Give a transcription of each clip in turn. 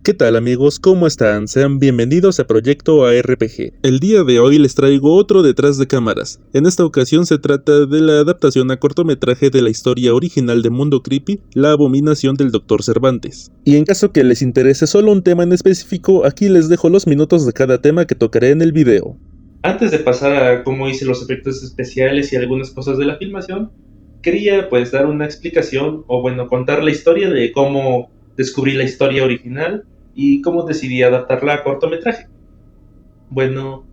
¿Qué tal amigos? ¿Cómo están? Sean bienvenidos a Proyecto ARPG. El día de hoy les traigo otro detrás de cámaras. En esta ocasión se trata de la adaptación a cortometraje de la historia original de Mundo Creepy, La Abominación del Dr. Cervantes. Y en caso que les interese solo un tema en específico, aquí les dejo los minutos de cada tema que tocaré en el video. Antes de pasar a cómo hice los efectos especiales y algunas cosas de la filmación, quería dar una explicación o contar la historia de cómo descubrí la historia original y cómo decidí adaptarla a cortometraje. Bueno,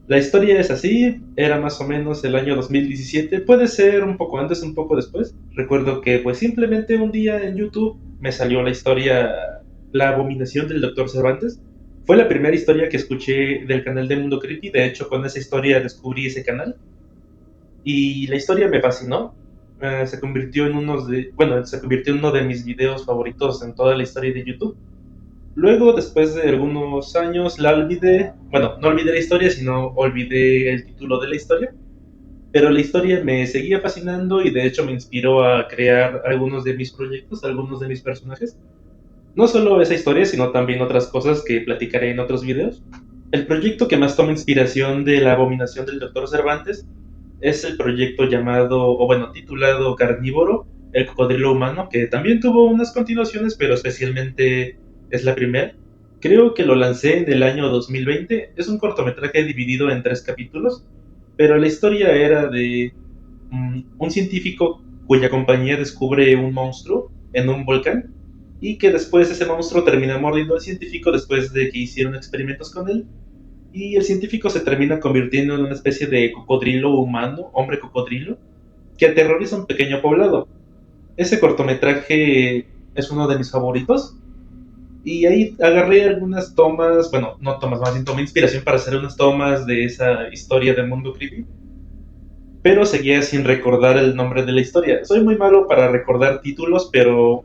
la historia es así, era más o menos el año 2017, puede ser un poco antes, un poco después. Recuerdo que simplemente un día en YouTube me salió la historia La Abominación del Dr. Cervantes. Fue la primera historia que escuché del canal de Mundo Creepy, de hecho con esa historia descubrí ese canal. Y la historia me fascinó. Se convirtió en uno de mis videos favoritos en toda la historia de YouTube. Luego, después de algunos años, la olvidé. Bueno, no olvidé la historia, sino olvidé el título de la historia. Pero la historia me seguía fascinando y de hecho me inspiró a crear algunos de mis proyectos, algunos de mis personajes. No solo esa historia, sino también otras cosas que platicaré en otros videos. El proyecto que más toma inspiración de La Abominación del Dr. Cervantes es el proyecto titulado Carnívoro, el cocodrilo humano, que también tuvo unas continuaciones, pero especialmente es la primera. Creo que lo lancé en el año 2020. Es un cortometraje dividido en 3 capítulos, pero la historia era de un científico cuya compañía descubre un monstruo en un volcán y que después ese monstruo termina mordiendo al científico después de que hicieron experimentos con él. Y el científico se termina convirtiendo en una especie de cocodrilo humano, hombre cocodrilo, que aterroriza un pequeño poblado. Ese cortometraje es uno de mis favoritos. Y ahí agarré algunas tomas, no tomas, más bien tomé inspiración para hacer unas tomas de esa historia de Mundo Creepy. Pero seguía sin recordar el nombre de la historia. Soy muy malo para recordar títulos, pero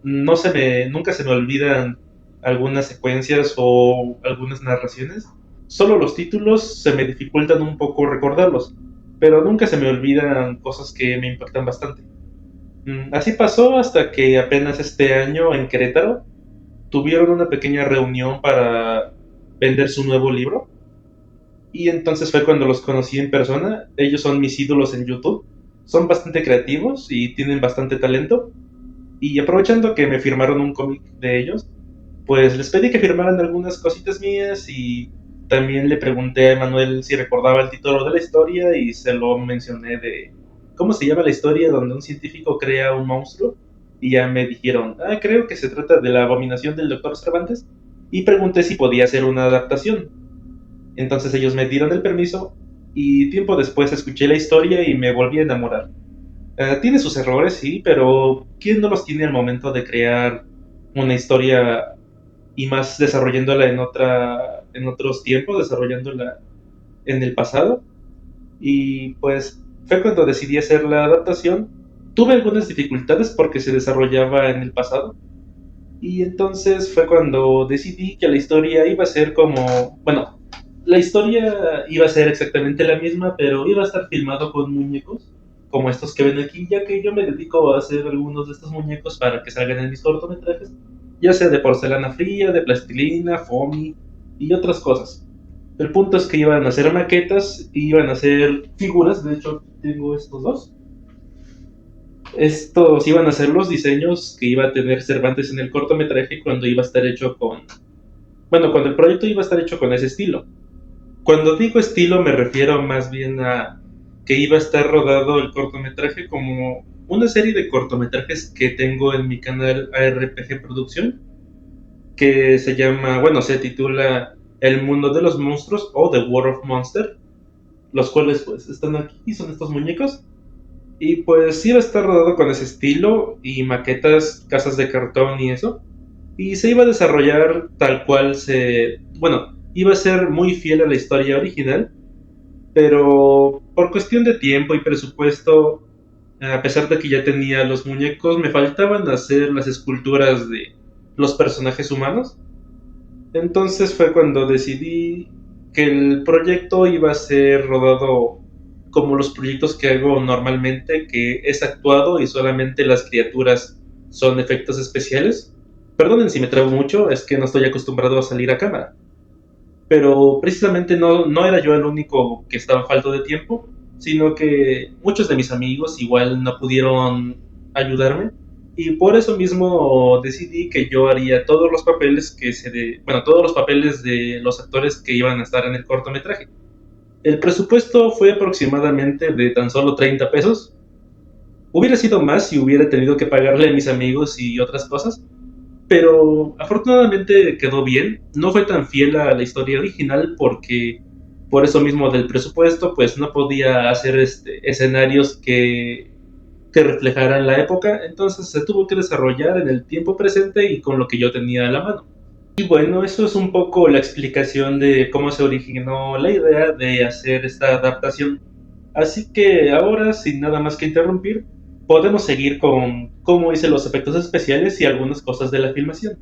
nunca se me olvidan algunas secuencias o algunas narraciones. Solo los títulos se me dificultan un poco recordarlos, pero nunca se me olvidan cosas que me impactan bastante. Así pasó hasta que apenas este año en Querétaro tuvieron una pequeña reunión para vender su nuevo libro. Y entonces fue cuando los conocí en persona. Ellos son mis ídolos en YouTube. Son bastante creativos y tienen bastante talento. Y aprovechando que me firmaron un cómic de ellos, les pedí que firmaran algunas cositas mías y también le pregunté a Emanuel si recordaba el título de la historia y se lo mencioné de cómo se llama la historia donde un científico crea un monstruo y ya me dijeron, creo que se trata de La Abominación del Dr. Cervantes y pregunté si podía hacer una adaptación. Entonces ellos me dieron el permiso y tiempo después escuché la historia y me volví a enamorar. Tiene sus errores, sí, pero ¿quién no los tiene al momento de crear una historia y más desarrollándola en otros tiempos, desarrollándola en el pasado? Y fue cuando decidí hacer la adaptación. Tuve algunas dificultades porque se desarrollaba en el pasado. Y entonces fue cuando decidí que la historia iba a ser la historia iba a ser exactamente la misma, pero iba a estar filmado con muñecos, como estos que ven aquí, ya que yo me dedico a hacer algunos de estos muñecos para que salgan en mis cortometrajes, ya sea de porcelana fría, de plastilina, foamy y otras cosas. El punto es que iban a ser maquetas, iban a ser figuras, de hecho tengo estos dos. Estos iban a ser los diseños que iba a tener Cervantes en el cortometraje cuando iba a estar hecho cuando el proyecto iba a estar hecho con ese estilo. Cuando digo estilo me refiero más bien a que iba a estar rodado el cortometraje como una serie de cortometrajes que tengo en mi canal ARPG Producción, que se titula El Mundo de los Monstruos o The World of Monster, los cuales están aquí y son estos muñecos. Y iba a estar rodado con ese estilo y maquetas, casas de cartón y eso. Y se iba a desarrollar tal cual iba a ser muy fiel a la historia original, pero por cuestión de tiempo y presupuesto, a pesar de que ya tenía los muñecos, me faltaban hacer las esculturas de los personajes humanos. Entonces fue cuando decidí que el proyecto iba a ser rodado como los proyectos que hago normalmente, que es actuado y solamente las criaturas son efectos especiales. Perdonen si me trabo mucho, es que no estoy acostumbrado a salir a cámara. Pero precisamente no era yo el único que estaba falto de tiempo, sino que muchos de mis amigos igual no pudieron ayudarme y por eso mismo decidí que yo haría todos los papeles todos los papeles de los actores que iban a estar en el cortometraje. El presupuesto fue aproximadamente de tan solo 30 pesos. Hubiera sido más si hubiera tenido que pagarle a mis amigos y otras cosas, pero afortunadamente quedó bien. No fue tan fiel a la historia original porque por eso mismo del presupuesto, pues no podía hacer escenarios que reflejaran la época, entonces se tuvo que desarrollar en el tiempo presente y con lo que yo tenía a la mano. Y bueno, eso es un poco la explicación de cómo se originó la idea de hacer esta adaptación. Así que ahora, sin nada más que interrumpir, podemos seguir con cómo hice los efectos especiales y algunas cosas de la filmación.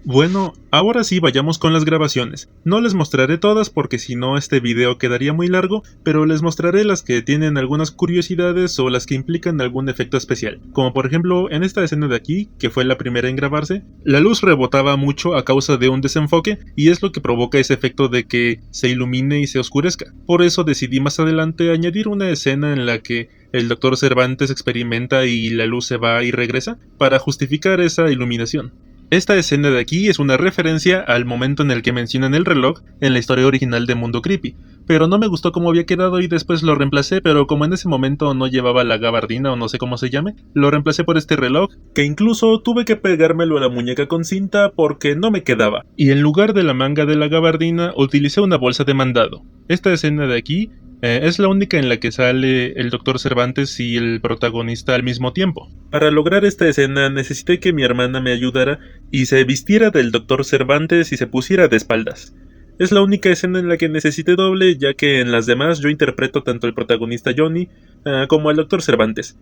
Bueno, ahora sí vayamos con las grabaciones. No les mostraré todas porque si no este video quedaría muy largo, pero les mostraré las que tienen algunas curiosidades o las que implican algún efecto especial. Como por ejemplo en esta escena de aquí, que fue la primera en grabarse, la luz rebotaba mucho a causa de un desenfoque y es lo que provoca ese efecto de que se ilumine y se oscurezca. Por eso decidí más adelante añadir una escena en la que el Dr. Cervantes experimenta y la luz se va y regresa para justificar esa iluminación. Esta escena de aquí es una referencia al momento en el que mencionan el reloj en la historia original de Mundo Creepy, pero no me gustó cómo había quedado y después lo reemplacé, pero como en ese momento no llevaba la gabardina o no sé cómo se llame, lo reemplacé por este reloj, que incluso tuve que pegármelo a la muñeca con cinta porque no me quedaba, y en lugar de la manga de la gabardina utilicé una bolsa de mandado. Esta escena de aquí es la única en la que sale el Dr. Cervantes y el protagonista al mismo tiempo. Para lograr esta escena necesité que mi hermana me ayudara y se vistiera del Dr. Cervantes y se pusiera de espaldas. Es la única escena en la que necesité doble, ya que en las demás yo interpreto tanto al protagonista Johnny como al Dr. Cervantes.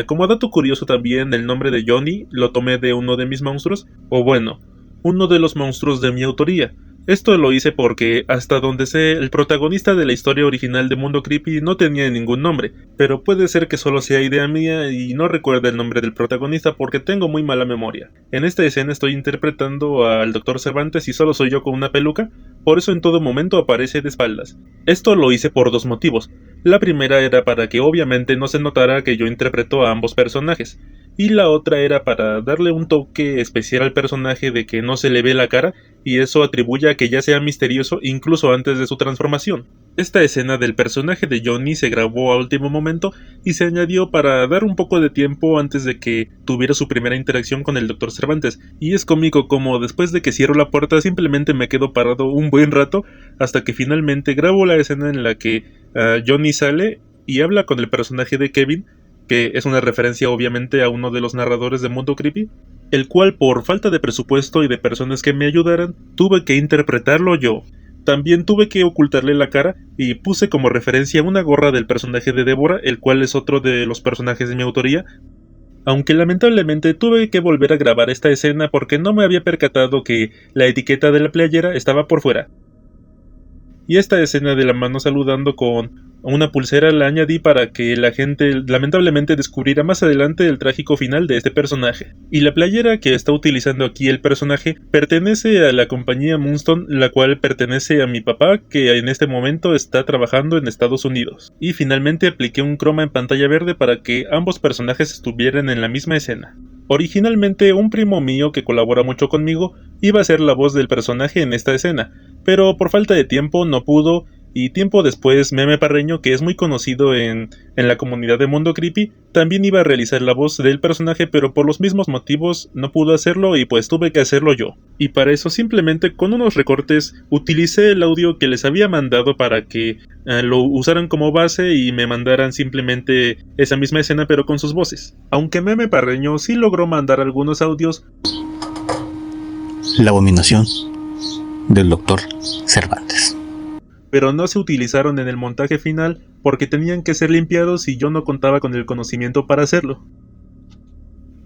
Como dato curioso también, el nombre de Johnny lo tomé de uno de mis monstruos, o bueno, uno de los monstruos de mi autoría. Esto lo hice porque, hasta donde sé, el protagonista de la historia original de Mundo Creepy no tenía ningún nombre, pero puede ser que solo sea idea mía y no recuerde el nombre del protagonista porque tengo muy mala memoria. En esta escena estoy interpretando al Dr. Cervantes y solo soy yo con una peluca, por eso en todo momento aparece de espaldas. Esto lo hice por dos motivos. La primera era para que obviamente no se notara que yo interpreto a ambos personajes, y la otra era para darle un toque especial al personaje de que no se le ve la cara y eso atribuye a que ya sea misterioso incluso antes de su transformación. Esta escena del personaje de Johnny se grabó a último momento y se añadió para dar un poco de tiempo antes de que tuviera su primera interacción con el Dr. Cervantes, y es cómico como después de que cierro la puerta simplemente me quedo parado un buen rato hasta que finalmente grabo la escena en la que Johnny sale y habla con el personaje de Kevin, que es una referencia obviamente a uno de los narradores de Mundo Creepy, el cual por falta de presupuesto y de personas que me ayudaran, tuve que interpretarlo yo. También tuve que ocultarle la cara y puse como referencia una gorra del personaje de Débora, el cual es otro de los personajes de mi autoría, aunque lamentablemente tuve que volver a grabar esta escena porque no me había percatado que la etiqueta de la playera estaba por fuera. Y esta escena de la mano saludando con una pulsera la añadí para que la gente lamentablemente descubriera más adelante el trágico final de este personaje. Y la playera que está utilizando aquí el personaje pertenece a la compañía Moonstone, la cual pertenece a mi papá, que en este momento está trabajando en Estados Unidos. Y finalmente apliqué un croma en pantalla verde para que ambos personajes estuvieran en la misma escena. Originalmente un primo mío que colabora mucho conmigo iba a ser la voz del personaje en esta escena, pero por falta de tiempo no pudo, y tiempo después Meme Parreño, que es muy conocido en la comunidad de Mundo Creepy, también iba a realizar la voz del personaje, pero por los mismos motivos no pudo hacerlo y pues tuve que hacerlo yo. Y para eso simplemente con unos recortes utilicé el audio que les había mandado para que lo usaran como base y me mandaran simplemente esa misma escena pero con sus voces. Aunque Meme Parreño sí logró mandar algunos audios. La abominación del Dr. Cervantes. Pero no se utilizaron en el montaje final porque tenían que ser limpiados y yo no contaba con el conocimiento para hacerlo.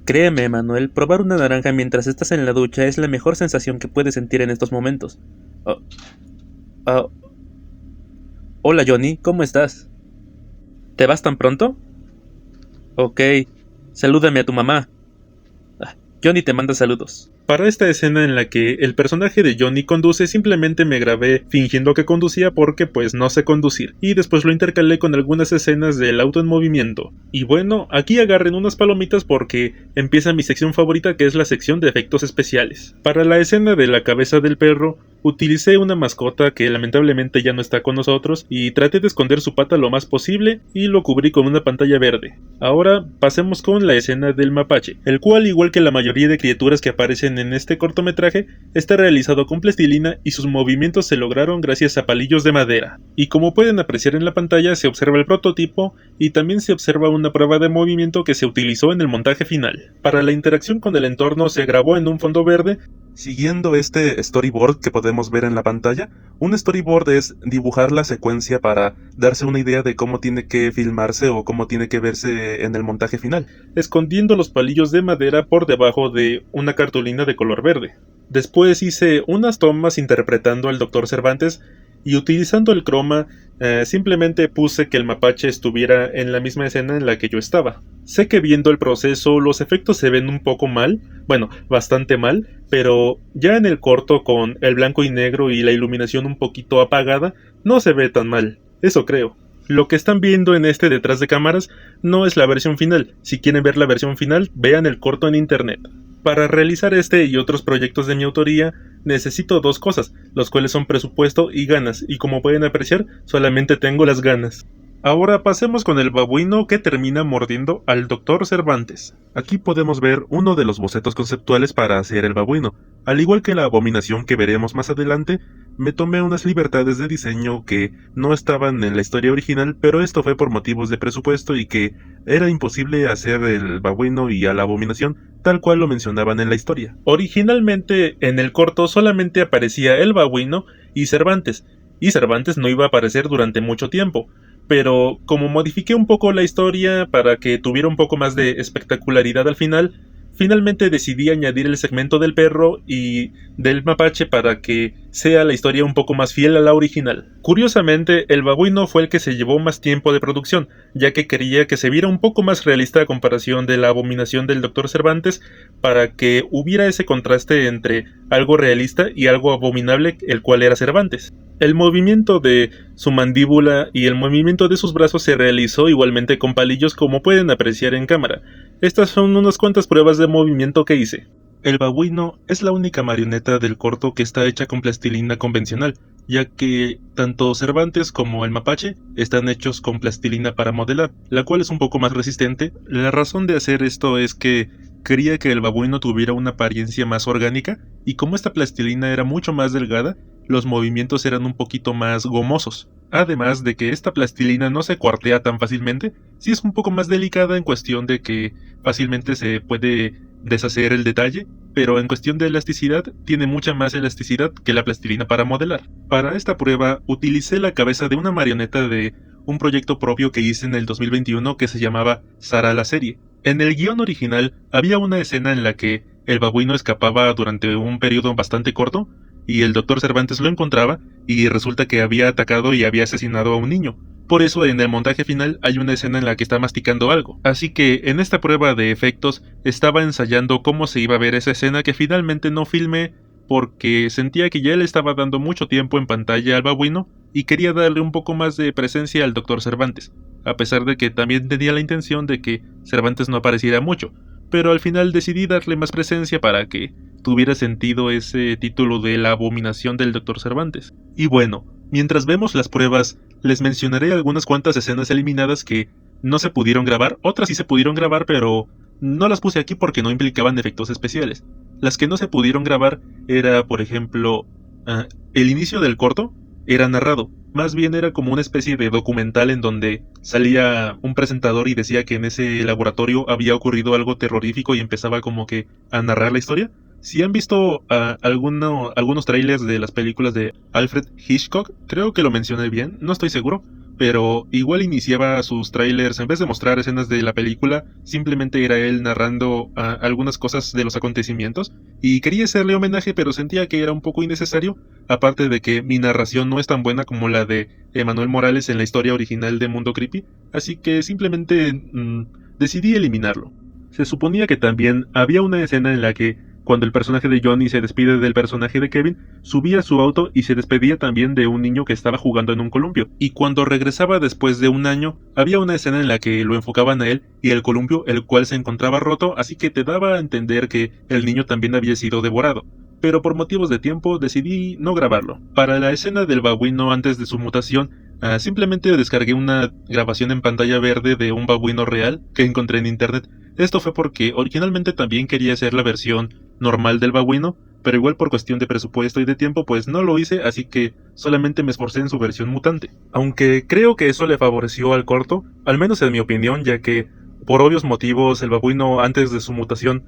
Créeme, Manuel, probar una naranja mientras estás en la ducha es la mejor sensación que puedes sentir en estos momentos. Hola Johnny, ¿cómo estás? ¿Te vas tan pronto? Ok, salúdame a tu mamá. Johnny te manda saludos. Para esta escena en la que el personaje de Johnny conduce, simplemente me grabé fingiendo que conducía porque pues no sé conducir, y después lo intercalé con algunas escenas del auto en movimiento. Y bueno, aquí agarren unas palomitas porque empieza mi sección favorita, que es la sección de efectos especiales. Para la escena de la cabeza del perro, utilicé una mascota que lamentablemente ya no está con nosotros y traté de esconder su pata lo más posible y lo cubrí con una pantalla verde. Ahora pasemos con la escena del mapache, el cual, igual que la mayoría de criaturas que aparecen en este cortometraje, está realizado con plastilina y sus movimientos se lograron gracias a palillos de madera. Y como pueden apreciar en la pantalla, se observa el prototipo y también se observa una prueba de movimiento que se utilizó en el montaje final. Para la interacción con el entorno se grabó en un fondo verde. Siguiendo este storyboard que podemos ver en la pantalla, un storyboard es dibujar la secuencia para darse una idea de cómo tiene que filmarse o cómo tiene que verse en el montaje final, escondiendo los palillos de madera por debajo de una cartulina de color verde. Después hice unas tomas interpretando al Dr. Cervantes y utilizando el croma simplemente puse que el mapache estuviera en la misma escena en la que yo estaba. Sé que viendo el proceso los efectos se ven un poco mal, bueno, bastante mal, pero ya en el corto con el blanco y negro y la iluminación un poquito apagada, no se ve tan mal, eso creo. Lo que están viendo en este detrás de cámaras no es la versión final. Si quieren ver la versión final, vean el corto en internet. Para realizar este y otros proyectos de mi autoría, necesito dos cosas, los cuales son presupuesto y ganas, y como pueden apreciar, solamente tengo las ganas. Ahora pasemos con el babuino que termina mordiendo al Dr. Cervantes. Aquí podemos ver uno de los bocetos conceptuales para hacer el babuino. Al igual que la abominación que veremos más adelante, me tomé unas libertades de diseño que no estaban en la historia original, pero esto fue por motivos de presupuesto y que era imposible hacer el babuino y a la abominación tal cual lo mencionaban en la historia. Originalmente en el corto solamente aparecía el babuino y Cervantes no iba a aparecer durante mucho tiempo. Pero como modifiqué un poco la historia para que tuviera un poco más de espectacularidad al final, finalmente decidí añadir el segmento del perro y del mapache para que sea la historia un poco más fiel a la original. Curiosamente, el babuino fue el que se llevó más tiempo de producción, ya que quería que se viera un poco más realista a comparación de la abominación del Dr. Cervantes, para que hubiera ese contraste entre algo realista y algo abominable, el cual era Cervantes. El movimiento de su mandíbula y el movimiento de sus brazos se realizó igualmente con palillos, como pueden apreciar en cámara. Estas son unas cuantas pruebas de movimiento que hice. El babuino es la única marioneta del corto que está hecha con plastilina convencional, ya que tanto Cervantes como el mapache están hechos con plastilina para modelar, la cual es un poco más resistente. La razón de hacer esto es que quería que el babuino tuviera una apariencia más orgánica, y como esta plastilina era mucho más delgada, los movimientos eran un poquito más gomosos. Además de que esta plastilina no se cuartea tan fácilmente, sí es un poco más delicada en cuestión de que fácilmente se puede deshacer el detalle, pero en cuestión de elasticidad tiene mucha más elasticidad que la plastilina para modelar. Para esta prueba utilicé la cabeza de una marioneta de un proyecto propio que hice en el 2021 que se llamaba Sara la serie. En el guión original había una escena en la que el babuino escapaba durante un periodo bastante corto y el Dr. Cervantes lo encontraba y resulta que había atacado y había asesinado a un niño. Por eso en el montaje final hay una escena en la que está masticando algo. Así que en esta prueba de efectos estaba ensayando cómo se iba a ver esa escena, que finalmente no filmé porque sentía que ya le estaba dando mucho tiempo en pantalla al babuino y quería darle un poco más de presencia al Dr. Cervantes, a pesar de que también tenía la intención de que Cervantes no apareciera mucho, pero al final decidí darle más presencia para que tuviera sentido ese título de la abominación del Dr. Cervantes. Y bueno, mientras vemos las pruebas, les mencionaré algunas cuantas escenas eliminadas que no se pudieron grabar, otras sí se pudieron grabar, pero no las puse aquí porque no implicaban efectos especiales. Las que no se pudieron grabar era, por ejemplo, el inicio del corto era narrado, más bien era como una especie de documental en donde salía un presentador y decía que en ese laboratorio había ocurrido algo terrorífico y empezaba como que a narrar la historia. Si han visto algunos trailers de las películas de Alfred Hitchcock, creo que lo mencioné bien, no estoy seguro, pero igual iniciaba sus trailers, en vez de mostrar escenas de la película, simplemente era él narrando algunas cosas de los acontecimientos, y quería hacerle homenaje, pero sentía que era un poco innecesario, aparte de que mi narración no es tan buena como la de Emanuel Morales en la historia original de Mundo Creepy, así que simplemente decidí eliminarlo. se suponía que también había una escena en la que, cuando el personaje de Johnny se despide del personaje de Kevin, subía a su auto y se despedía también de un niño que estaba jugando en un columpio. Y cuando regresaba después de un año, había una escena en la que lo enfocaban a él y el columpio, el cual se encontraba roto, así que te daba a entender que el niño también había sido devorado. Pero por motivos de tiempo decidí no grabarlo. Para la escena del babuino antes de su mutación, simplemente descargué una grabación en pantalla verde de un babuino real que encontré en internet. Esto fue porque originalmente también quería hacer la versión normal del babuino, pero igual por cuestión de presupuesto y de tiempo pues no lo hice, así que solamente me esforcé en su versión mutante. Aunque creo que eso le favoreció al corto, al menos en mi opinión, ya que por obvios motivos el babuino antes de su mutación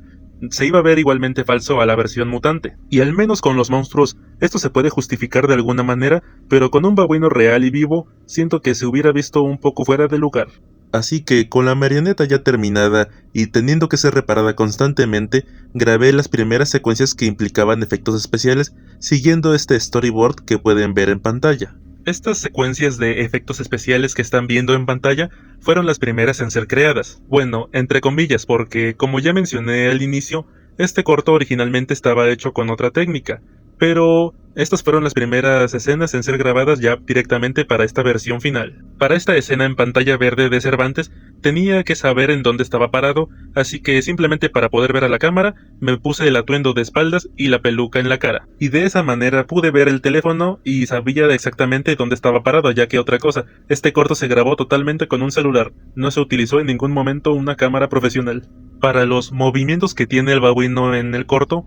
se iba a ver igualmente falso a la versión mutante. Y al menos con los monstruos esto se puede justificar de alguna manera, pero con un babuino real y vivo siento que se hubiera visto un poco fuera de lugar. Así que, con la marioneta ya terminada y teniendo que ser reparada constantemente, grabé las primeras secuencias que implicaban efectos especiales, siguiendo este storyboard que pueden ver en pantalla. Estas secuencias de efectos especiales que están viendo en pantalla fueron las primeras en ser creadas. Bueno, entre comillas, porque como ya mencioné al inicio, este corto originalmente estaba hecho con otra técnica, pero estas fueron las primeras escenas en ser grabadas ya directamente para esta versión final. Para esta escena en pantalla verde de Cervantes, tenía que saber en dónde estaba parado, así que simplemente para poder ver a la cámara, me puse el atuendo de espaldas y la peluca en la cara. Y de esa manera pude ver el teléfono y sabía exactamente dónde estaba parado, ya que otra cosa, este corto se grabó totalmente con un celular, no se utilizó en ningún momento una cámara profesional. Para los movimientos que tiene el babuino en el corto,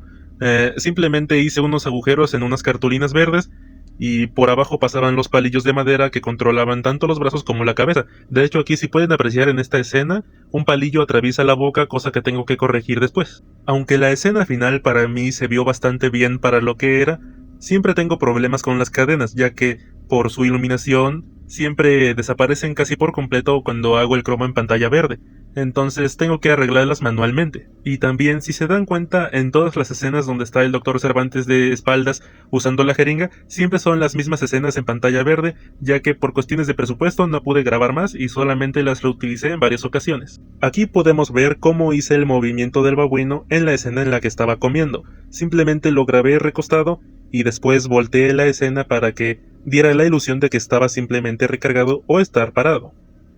simplemente hice unos agujeros en unas cartulinas verdes y por abajo pasaban los palillos de madera que controlaban tanto los brazos como la cabeza. De hecho, aquí si pueden apreciar en esta escena, un palillo atraviesa la boca, cosa que tengo que corregir después. Aunque la escena final para mí se vio bastante bien para lo que era, siempre tengo problemas con las cadenas, ya que por su iluminación siempre desaparecen casi por completo cuando hago el croma en pantalla verde. Entonces tengo que arreglarlas manualmente. Y también, si se dan cuenta, en todas las escenas donde está el Dr. Cervantes de espaldas usando la jeringa, siempre son las mismas escenas en pantalla verde, ya que por cuestiones de presupuesto no pude grabar más y solamente las reutilicé en varias ocasiones. Aquí podemos ver cómo hice el movimiento del babuino en la escena en la que estaba comiendo. Simplemente lo grabé recostado y después volteé la escena para que diera la ilusión de que estaba simplemente recargado o estar parado.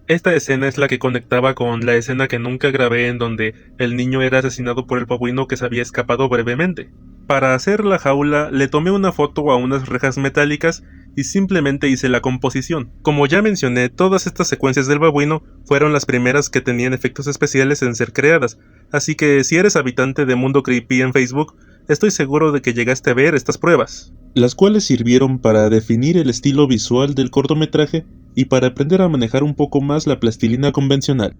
Esta escena es la que conectaba con la escena que nunca grabé en donde el niño era asesinado por el babuino que se había escapado brevemente. Para hacer la jaula le tomé una foto a unas rejas metálicas y simplemente hice la composición. Como ya mencioné, todas estas secuencias del babuino fueron las primeras que tenían efectos especiales en ser creadas, así que si eres habitante de Mundo Creepy en Facebook, estoy seguro de que llegaste a ver estas pruebas, las cuales sirvieron para definir el estilo visual del cortometraje y para aprender a manejar un poco más la plastilina convencional.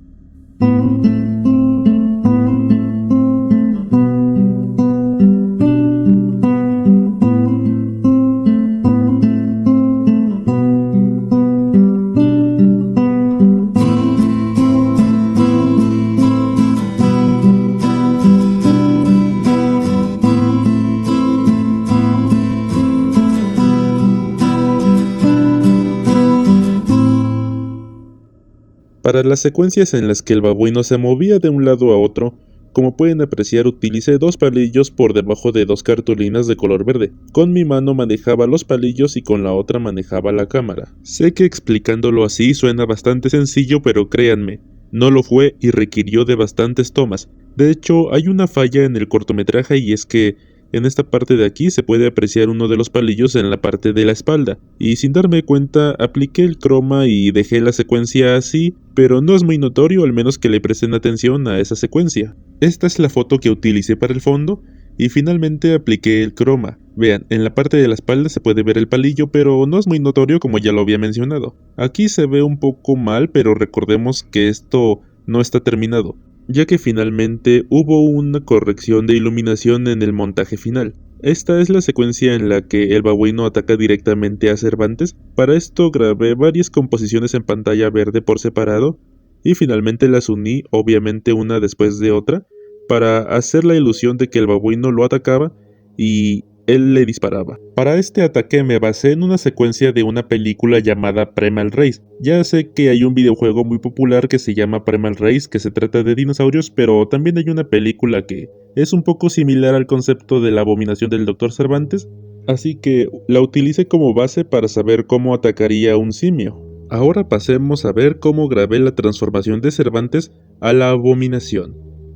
Para las secuencias en las que el babuino se movía de un lado a otro, como pueden apreciar, utilicé dos palillos por debajo de dos cartulinas de color verde. Con mi mano manejaba los palillos y con la otra manejaba la cámara. Sé que explicándolo así suena bastante sencillo, pero créanme, no lo fue y requirió de bastantes tomas. De hecho, hay una falla en el cortometraje y es que en esta parte de aquí se puede apreciar uno de los palillos en la parte de la espalda, y sin darme cuenta apliqué el croma y dejé la secuencia así, pero no es muy notorio al menos que le presten atención a esa secuencia. Esta es la foto que utilicé para el fondo, y finalmente apliqué el croma. Vean, en la parte de la espalda se puede ver el palillo, pero no es muy notorio como ya lo había mencionado. Aquí se ve un poco mal, pero recordemos que esto no está terminado, ya que finalmente hubo una corrección de iluminación en el montaje final. Esta es la secuencia en la que el babuino ataca directamente a Cervantes. Para esto grabé varias composiciones en pantalla verde por separado y finalmente las uní, obviamente una después de otra, para hacer la ilusión de que el babuino lo atacaba y él le disparaba. Para este ataque me basé en una secuencia de una película llamada Primal Race. Ya sé que hay un videojuego muy popular que se llama Primal Race, que se trata de dinosaurios, pero también hay una película que es un poco similar al concepto de la abominación del Dr. Cervantes, así que la utilicé como base para saber cómo atacaría a un simio. Ahora pasemos a ver cómo grabé la transformación de Cervantes a la abominación.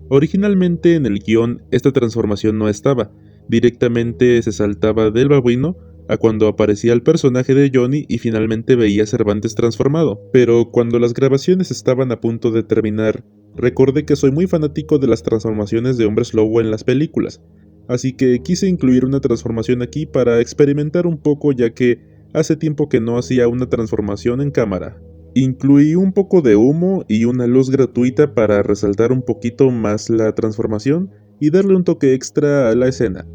Originalmente en el guión esta transformación no estaba, directamente se saltaba del babuino a cuando aparecía el personaje de Johnny y finalmente veía a Cervantes transformado, pero cuando las grabaciones estaban a punto de terminar, recordé que soy muy fanático de las transformaciones de hombres lobo en las películas, así que quise incluir una transformación aquí para experimentar un poco ya que hace tiempo que no hacía una transformación en cámara. Incluí un poco de humo y una luz gratuita para resaltar un poquito más la transformación y darle un toque extra a la escena.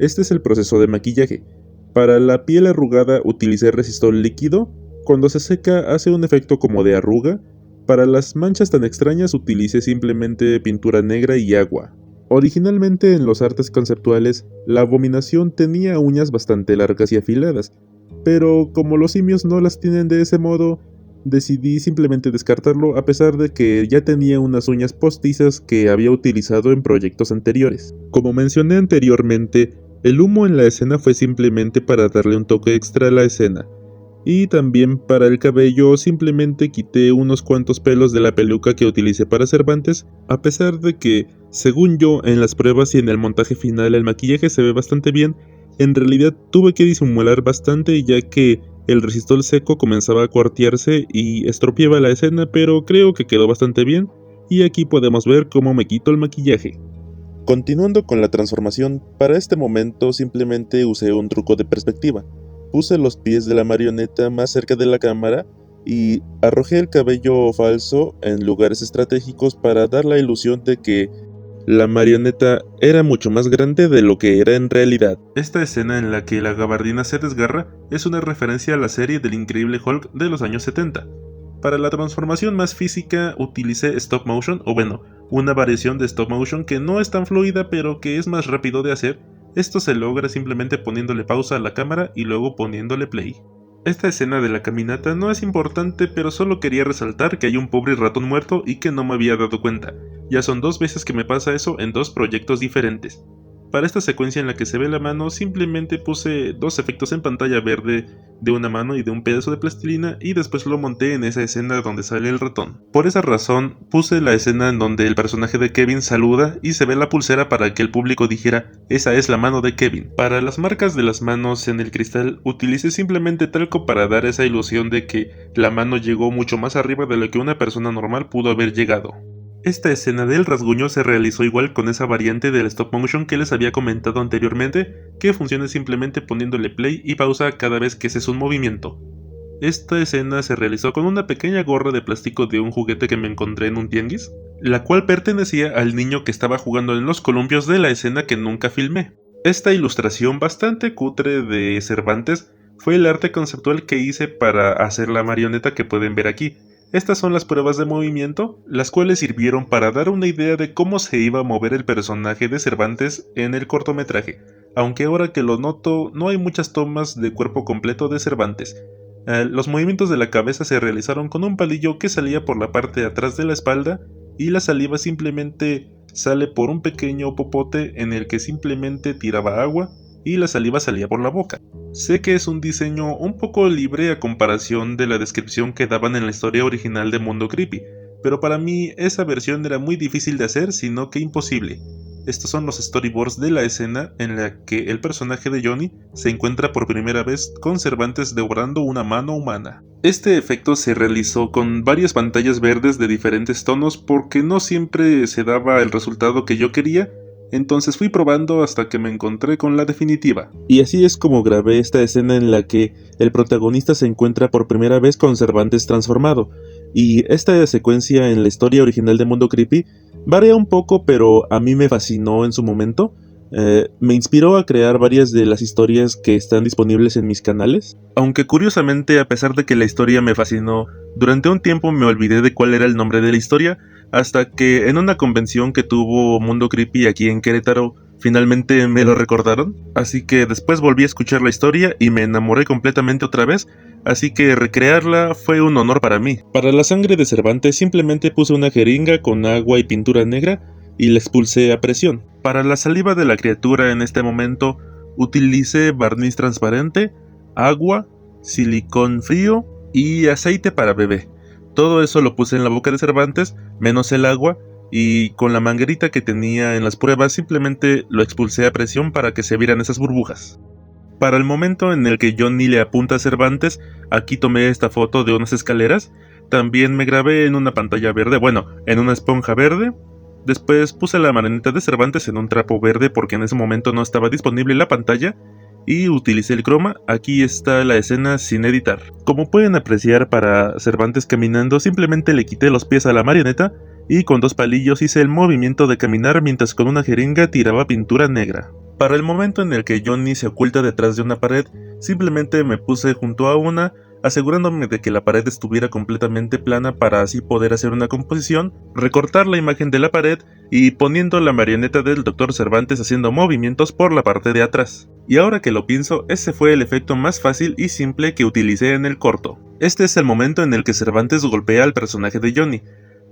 Este es el proceso de maquillaje. Para la piel arrugada utilicé resistol líquido, cuando se seca hace un efecto como de arruga. Para las manchas tan extrañas utilicé simplemente pintura negra y agua. Originalmente en los artes conceptuales, la abominación tenía uñas bastante largas y afiladas, pero como los simios no las tienen de ese modo, decidí simplemente descartarlo a pesar de que ya tenía unas uñas postizas que había utilizado en proyectos anteriores. Como mencioné anteriormente, el humo en la escena fue simplemente para darle un toque extra a la escena. Y también para el cabello simplemente quité unos cuantos pelos de la peluca que utilicé para Cervantes, a pesar de que, según yo, en las pruebas y en el montaje final el maquillaje se ve bastante bien, en realidad tuve que disimular bastante ya que el resistol seco comenzaba a cuartearse y estropeaba la escena, pero creo que quedó bastante bien, y aquí podemos ver cómo me quito el maquillaje. Continuando con la transformación, para este momento simplemente usé un truco de perspectiva. Puse los pies de la marioneta más cerca de la cámara y arrojé el cabello falso en lugares estratégicos para dar la ilusión de que la marioneta era mucho más grande de lo que era en realidad. Esta escena en la que la gabardina se desgarra es una referencia a la serie del Increíble Hulk de los años 70. Para la transformación más física utilicé stop motion, o bueno, una variación de stop motion que no es tan fluida pero que es más rápido de hacer. Esto se logra simplemente poniéndole pausa a la cámara y luego poniéndole play. Esta escena de la caminata no es importante, pero solo quería resaltar que hay un pobre ratón muerto y que no me había dado cuenta. Ya son 2 veces que me pasa eso en 2 proyectos diferentes. Para esta secuencia en la que se ve la mano, simplemente puse 2 efectos en pantalla verde de una mano y de un pedazo de plastilina y después lo monté en esa escena donde sale el ratón. Por esa razón, puse la escena en donde el personaje de Kevin saluda y se ve la pulsera para que el público dijera, esa es la mano de Kevin. Para las marcas de las manos en el cristal, utilicé simplemente talco para dar esa ilusión de que la mano llegó mucho más arriba de lo que una persona normal pudo haber llegado. Esta escena del rasguño se realizó igual con esa variante del stop motion que les había comentado anteriormente, que funciona simplemente poniéndole play y pausa cada vez que haces un movimiento. Esta escena se realizó con una pequeña gorra de plástico de un juguete que me encontré en un tianguis, la cual pertenecía al niño que estaba jugando en los columpios de la escena que nunca filmé. Esta ilustración bastante cutre de Cervantes fue el arte conceptual que hice para hacer la marioneta que pueden ver aquí. Estas son las pruebas de movimiento, las cuales sirvieron para dar una idea de cómo se iba a mover el personaje de Cervantes en el cortometraje, aunque ahora que lo noto no hay muchas tomas de cuerpo completo de Cervantes. Los movimientos de la cabeza se realizaron con un palillo que salía por la parte de atrás de la espalda y la saliva simplemente sale por un pequeño popote en el que simplemente tiraba agua y la saliva salía por la boca. Sé que es un diseño un poco libre a comparación de la descripción que daban en la historia original de Mundo Creepy, pero para mí esa versión era muy difícil de hacer, sino que imposible. Estos son los storyboards de la escena en la que el personaje de Johnny se encuentra por primera vez con Cervantes devorando una mano humana. Este efecto se realizó con varias pantallas verdes de diferentes tonos porque no siempre se daba el resultado que yo quería, entonces fui probando hasta que me encontré con la definitiva. Y así es como grabé esta escena en la que el protagonista se encuentra por primera vez con Cervantes transformado, y esta secuencia en la historia original de Mundo Creepy varía un poco, pero a mí me fascinó en su momento. Me inspiró a crear varias de las historias que están disponibles en mis canales. Aunque curiosamente, a pesar de que la historia me fascinó, durante un tiempo me olvidé de cuál era el nombre de la historia, hasta que en una convención que tuvo Mundo Creepy aquí en Querétaro, Finalmente me lo recordaron, así que después volví a escuchar la historia y me enamoré completamente otra vez, así que recrearla fue un honor para mí. Para la sangre de Cervantes simplemente puse una jeringa con agua y pintura negra y la expulsé a presión. Para la saliva de la criatura en este momento utilicé barniz transparente, agua, silicón frío y aceite para bebé. Todo eso lo puse en la boca de Cervantes, menos el agua, y con la manguerita que tenía en las pruebas simplemente lo expulsé a presión para que se vieran esas burbujas. Para el momento en el que Johnny le apunta a Cervantes, aquí tomé esta foto de unas escaleras, también me grabé en una pantalla verde, en una esponja verde. Después puse la marioneta de Cervantes en un trapo verde porque en ese momento no estaba disponible la pantalla y utilicé el croma. Aquí está la escena sin editar. Como pueden apreciar, para Cervantes caminando simplemente le quité los pies a la marioneta y con 2 palillos hice el movimiento de caminar mientras con una jeringa tiraba pintura negra. Para el momento en el que Johnny se oculta detrás de una pared, simplemente me puse junto a una, asegurándome de que la pared estuviera completamente plana para así poder hacer una composición, recortar la imagen de la pared y poniendo la marioneta del Dr. Cervantes haciendo movimientos por la parte de atrás. Y ahora que lo pienso, ese fue el efecto más fácil y simple que utilicé en el corto. Este es el momento en el que Cervantes golpea al personaje de Johnny.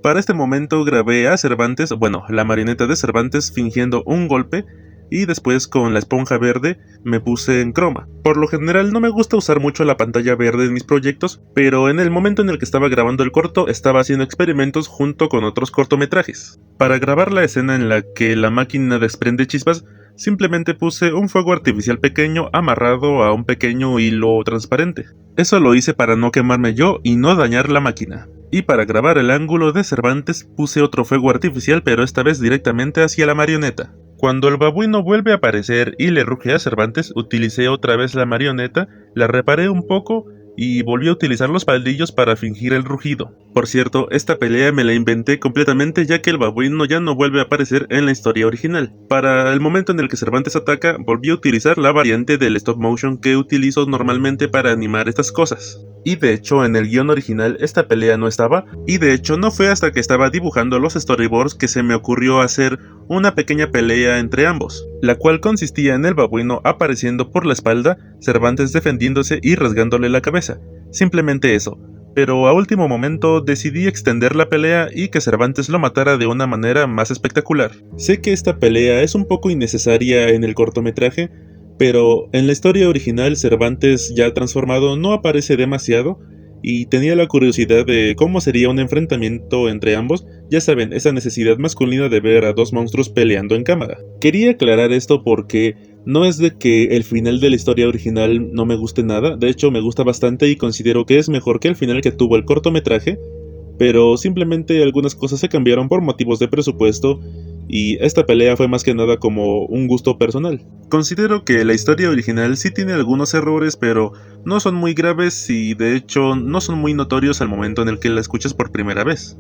Para este momento grabé a Cervantes, la marioneta de Cervantes fingiendo un golpe, y después con la esponja verde me puse en croma. Por lo general no me gusta usar mucho la pantalla verde en mis proyectos, pero en el momento en el que estaba grabando el corto estaba haciendo experimentos junto con otros cortometrajes. Para grabar la escena en la que la máquina desprende chispas, simplemente puse un fuego artificial pequeño amarrado a un pequeño hilo transparente. Eso lo hice para no quemarme yo y no dañar la máquina. Y para grabar el ángulo de Cervantes puse otro fuego artificial, pero esta vez directamente hacia la marioneta. Cuando el babuino vuelve a aparecer y le ruge a Cervantes, utilicé otra vez la marioneta, la reparé un poco y volví a utilizar los palillos para fingir el rugido. Por cierto, esta pelea me la inventé completamente ya que el babuino ya no vuelve a aparecer en la historia original. Para el momento en el que Cervantes ataca, volví a utilizar la variante del stop motion que utilizo normalmente para animar estas cosas. Y de hecho en el guión original esta pelea no estaba, y de hecho no fue hasta que estaba dibujando los storyboards que se me ocurrió hacer una pequeña pelea entre ambos, la cual consistía en el babuino apareciendo por la espalda, Cervantes defendiéndose y rasgándole la cabeza. Simplemente eso. Pero a último momento decidí extender la pelea y que Cervantes lo matara de una manera más espectacular. Sé que esta pelea es un poco innecesaria en el cortometraje, pero en la historia original Cervantes ya transformado no aparece demasiado y tenía la curiosidad de cómo sería un enfrentamiento entre ambos, ya saben, esa necesidad masculina de ver a 2 monstruos peleando en cámara. Quería aclarar esto porque no es de que el final de la historia original no me guste nada, de hecho me gusta bastante y considero que es mejor que el final que tuvo el cortometraje, pero simplemente algunas cosas se cambiaron por motivos de presupuesto y esta pelea fue más que nada como un gusto personal. Considero que la historia original sí tiene algunos errores, pero no son muy graves y de hecho no son muy notorios al momento en el que la escuchas por primera vez.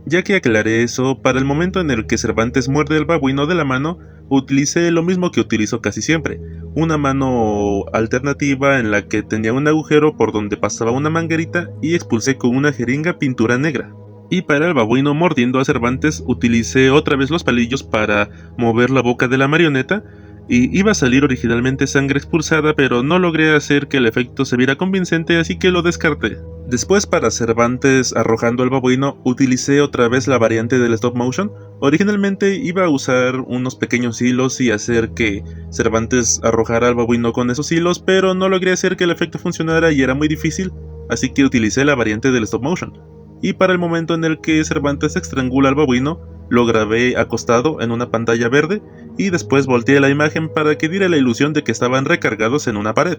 Ya que aclaré eso, para el momento en el que Cervantes muerde el babuino de la mano, utilicé lo mismo que utilizo casi siempre, una mano alternativa en la que tenía un agujero por donde pasaba una manguerita y expulsé con una jeringa pintura negra. Y para el babuino mordiendo a Cervantes utilicé otra vez los palillos para mover la boca de la marioneta y iba a salir originalmente sangre expulsada, pero no logré hacer que el efecto se viera convincente, así que lo descarté. Después, para Cervantes arrojando al babuino, utilicé otra vez la variante del stop motion. Originalmente iba a usar unos pequeños hilos y hacer que Cervantes arrojara al babuino con esos hilos, pero no logré hacer que el efecto funcionara y era muy difícil, así que utilicé la variante del stop motion. Y para el momento en el que Cervantes estrangula al babuino, lo grabé acostado en una pantalla verde y después volteé la imagen para que diera la ilusión de que estaban recargados en una pared.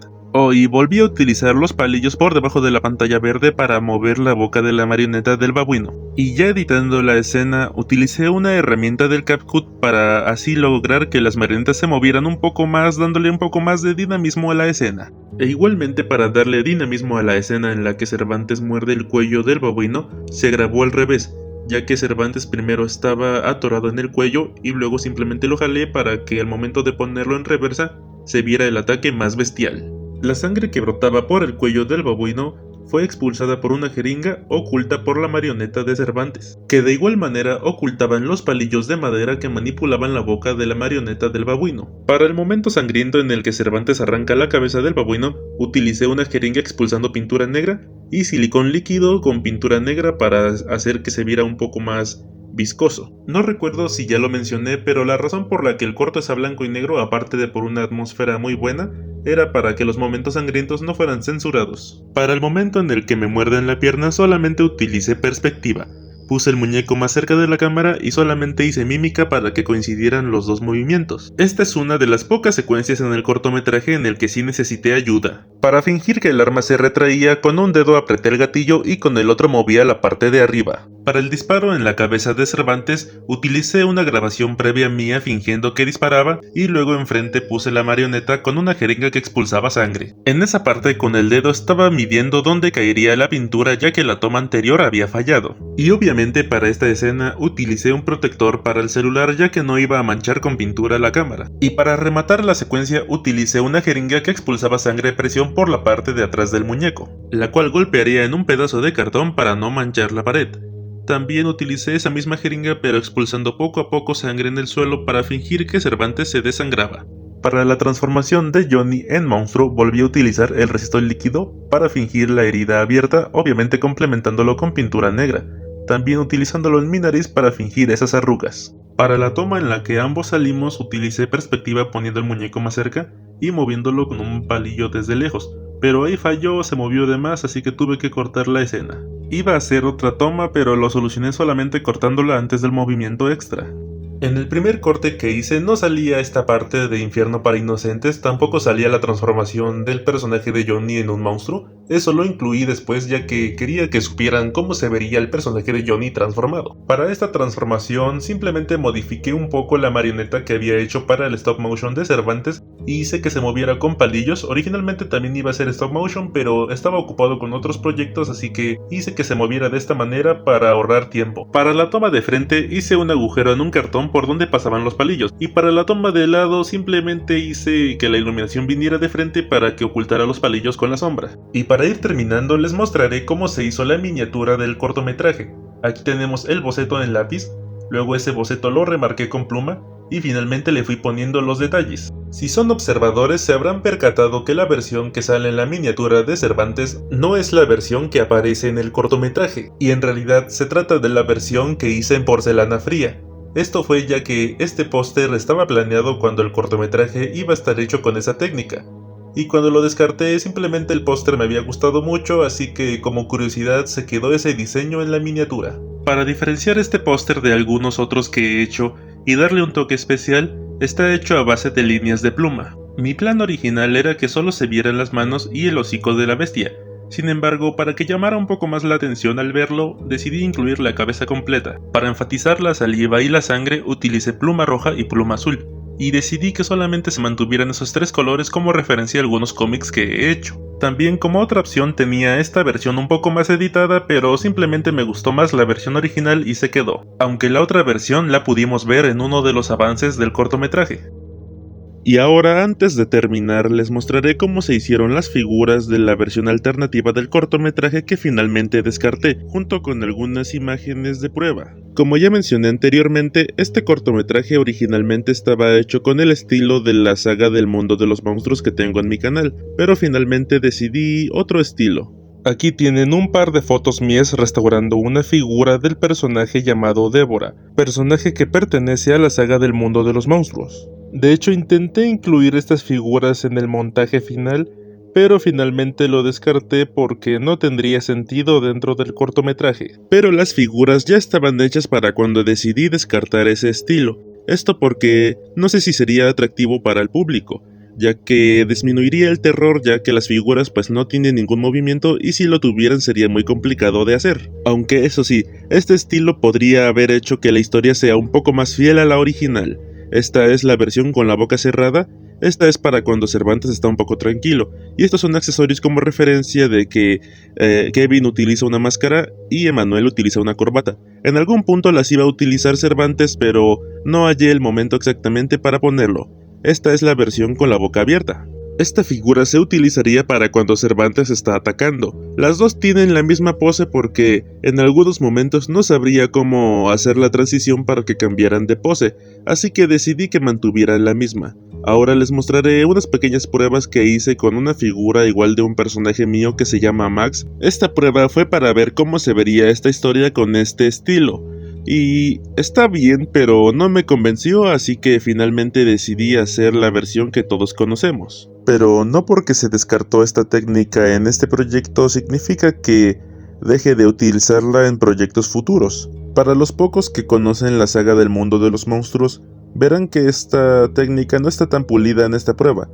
Y volví a utilizar los palillos por debajo de la pantalla verde para mover la boca de la marioneta del babuino. Y ya editando la escena, utilicé una herramienta del CapCut para así lograr que las marionetas se movieran un poco más, dándole un poco más de dinamismo a la escena. E igualmente para darle dinamismo a la escena en la que Cervantes muerde el cuello del babuino, se grabó al revés, ya que Cervantes primero estaba atorado en el cuello y luego simplemente lo jalé para que al momento de ponerlo en reversa se viera el ataque más bestial. La sangre que brotaba por el cuello del babuino fue expulsada por una jeringa oculta por la marioneta de Cervantes, que de igual manera ocultaban los palillos de madera que manipulaban la boca de la marioneta del babuino. Para el momento sangriento en el que Cervantes arranca la cabeza del babuino, utilicé una jeringa expulsando pintura negra y silicón líquido con pintura negra para hacer que se viera un poco más viscoso. No recuerdo si ya lo mencioné, pero la razón por la que el corto es a blanco y negro, aparte de por una atmósfera muy buena, era para que los momentos sangrientos no fueran censurados. Para el momento en el que me muerden la pierna solamente utilicé perspectiva. Puse el muñeco más cerca de la cámara y solamente hice mímica para que coincidieran los dos movimientos. Esta es una de las pocas secuencias en el cortometraje en el que sí necesité ayuda. Para fingir que el arma se retraía, con un dedo apreté el gatillo y con el otro movía la parte de arriba. Para el disparo en la cabeza de Cervantes, utilicé una grabación previa mía fingiendo que disparaba y luego enfrente puse la marioneta con una jeringa que expulsaba sangre. En esa parte con el dedo estaba midiendo dónde caería la pintura ya que la toma anterior había fallado. Y obviamente para esta escena utilicé un protector para el celular ya que no iba a manchar con pintura la cámara. Y para rematar la secuencia utilicé una jeringa que expulsaba sangre a presión por la parte de atrás del muñeco, la cual golpearía en un pedazo de cartón para no manchar la pared. También utilicé esa misma jeringa pero expulsando poco a poco sangre en el suelo para fingir que Cervantes se desangraba. Para la transformación de Johnny en monstruo volví a utilizar el resistor líquido para fingir la herida abierta, obviamente complementándolo con pintura negra, también utilizándolo en mi nariz para fingir esas arrugas. Para la toma en la que ambos salimos utilicé perspectiva poniendo el muñeco más cerca y moviéndolo con un palillo desde lejos, pero ahí falló, se movió de más, así que tuve que cortar la escena. Iba a hacer otra toma, pero lo solucioné solamente cortándola antes del movimiento extra. En el primer corte que hice no salía esta parte de Infierno para Inocentes, tampoco salía la transformación del personaje de Johnny en un monstruo. Eso lo incluí después ya que quería que supieran cómo se vería el personaje de Johnny transformado. Para esta transformación simplemente modifiqué un poco la marioneta que había hecho para el stop motion de Cervantes y hice que se moviera con palillos. Originalmente también iba a ser stop motion, pero estaba ocupado con otros proyectos, así que hice que se moviera de esta manera para ahorrar tiempo. Para la toma de frente hice un agujero en un cartón por donde pasaban los palillos, y para la toma de lado simplemente hice que la iluminación viniera de frente para que ocultara los palillos con la sombra. Y para ir terminando les mostraré cómo se hizo la miniatura del cortometraje. Aquí tenemos el boceto en lápiz, luego ese boceto lo remarqué con pluma y finalmente le fui poniendo los detalles. Si son observadores se habrán percatado que la versión que sale en la miniatura de Cervantes no es la versión que aparece en el cortometraje, y en realidad se trata de la versión que hice en porcelana fría. Esto fue ya que este póster estaba planeado cuando el cortometraje iba a estar hecho con esa técnica, y cuando lo descarté simplemente el póster me había gustado mucho, así que como curiosidad se quedó ese diseño en la miniatura. Para diferenciar este póster de algunos otros que he hecho y darle un toque especial, está hecho a base de líneas de pluma. Mi plan original era que solo se vieran las manos y el hocico de la bestia. Sin embargo, para que llamara un poco más la atención al verlo, decidí incluir la cabeza completa. Para enfatizar la saliva y la sangre, utilicé pluma roja y pluma azul, y decidí que solamente se mantuvieran esos tres colores como referencia a algunos cómics que he hecho. También como otra opción tenía esta versión un poco más editada, pero simplemente me gustó más la versión original y se quedó, aunque la otra versión la pudimos ver en uno de los avances del cortometraje. Y ahora, antes de terminar, les mostraré cómo se hicieron las figuras de la versión alternativa del cortometraje que finalmente descarté, junto con algunas imágenes de prueba. Como ya mencioné anteriormente, este cortometraje originalmente estaba hecho con el estilo de la saga del mundo de los monstruos que tengo en mi canal, pero finalmente decidí otro estilo. Aquí tienen un par de fotos mías restaurando una figura del personaje llamado Débora, personaje que pertenece a la saga del mundo de los monstruos. De hecho, intenté incluir estas figuras en el montaje final, pero finalmente lo descarté porque no tendría sentido dentro del cortometraje. Pero las figuras ya estaban hechas para cuando decidí descartar ese estilo. Esto porque no sé si sería atractivo para el público, ya que disminuiría el terror ya que las figuras pues no tienen ningún movimiento y si lo tuvieran sería muy complicado de hacer. Aunque eso sí, este estilo podría haber hecho que la historia sea un poco más fiel a la original. Esta es la versión con la boca cerrada, esta es para cuando Cervantes está un poco tranquilo, y estos son accesorios como referencia de que Kevin utiliza una máscara y Emanuel utiliza una corbata. En algún punto las iba a utilizar Cervantes, pero no hallé el momento exactamente para ponerlo. Esta es la versión con la boca abierta. Esta figura se utilizaría para cuando Cervantes está atacando. Las dos tienen la misma pose porque en algunos momentos no sabría cómo hacer la transición para que cambiaran de pose, así que decidí que mantuvieran la misma. Ahora les mostraré unas pequeñas pruebas que hice con una figura igual de un personaje mío que se llama Max. Esta prueba fue para ver cómo se vería esta historia con este estilo. Y está bien, pero no me convenció, así que finalmente decidí hacer la versión que todos conocemos. Pero no porque se descartó esta técnica en este proyecto significa que deje de utilizarla en proyectos futuros. Para los pocos que conocen la saga del mundo de los monstruos, verán que esta técnica no está tan pulida en esta prueba,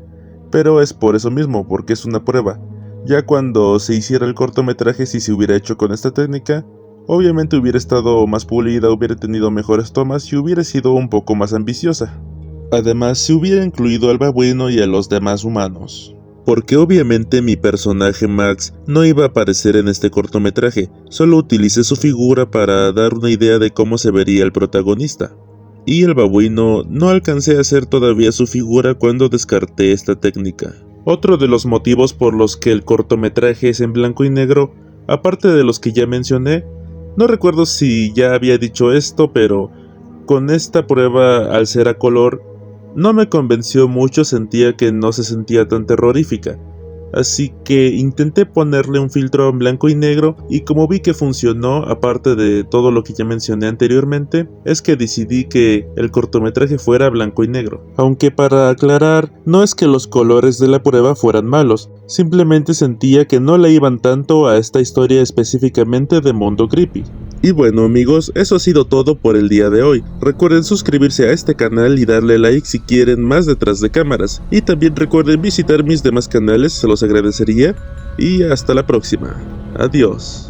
pero es por eso mismo, porque es una prueba. Ya cuando se hiciera el cortometraje, si se hubiera hecho con esta técnica, obviamente hubiera estado más pulida, hubiera tenido mejores tomas y hubiera sido un poco más ambiciosa. Además, se hubiera incluido al babuino y a los demás humanos. Porque obviamente mi personaje Max no iba a aparecer en este cortometraje, solo utilicé su figura para dar una idea de cómo se vería el protagonista. Y el babuino no alcancé a hacer todavía su figura cuando descarté esta técnica. Otro de los motivos por los que el cortometraje es en blanco y negro, aparte de los que ya mencioné, no recuerdo si ya había dicho esto, pero con esta prueba al ser a color, no me convenció mucho, sentía que no se sentía tan terrorífica. Así que intenté ponerle un filtro en blanco y negro y como vi que funcionó, aparte de todo lo que ya mencioné anteriormente, es que decidí que el cortometraje fuera blanco y negro. Aunque para aclarar, no es que los colores de la prueba fueran malos, simplemente sentía que no le iban tanto a esta historia específicamente de Mundo Creepy. Y bueno amigos, eso ha sido todo por el día de hoy. Recuerden suscribirse a este canal y darle like si quieren más detrás de cámaras. Y también recuerden visitar mis demás canales, se los agradecería. Y hasta la próxima. Adiós.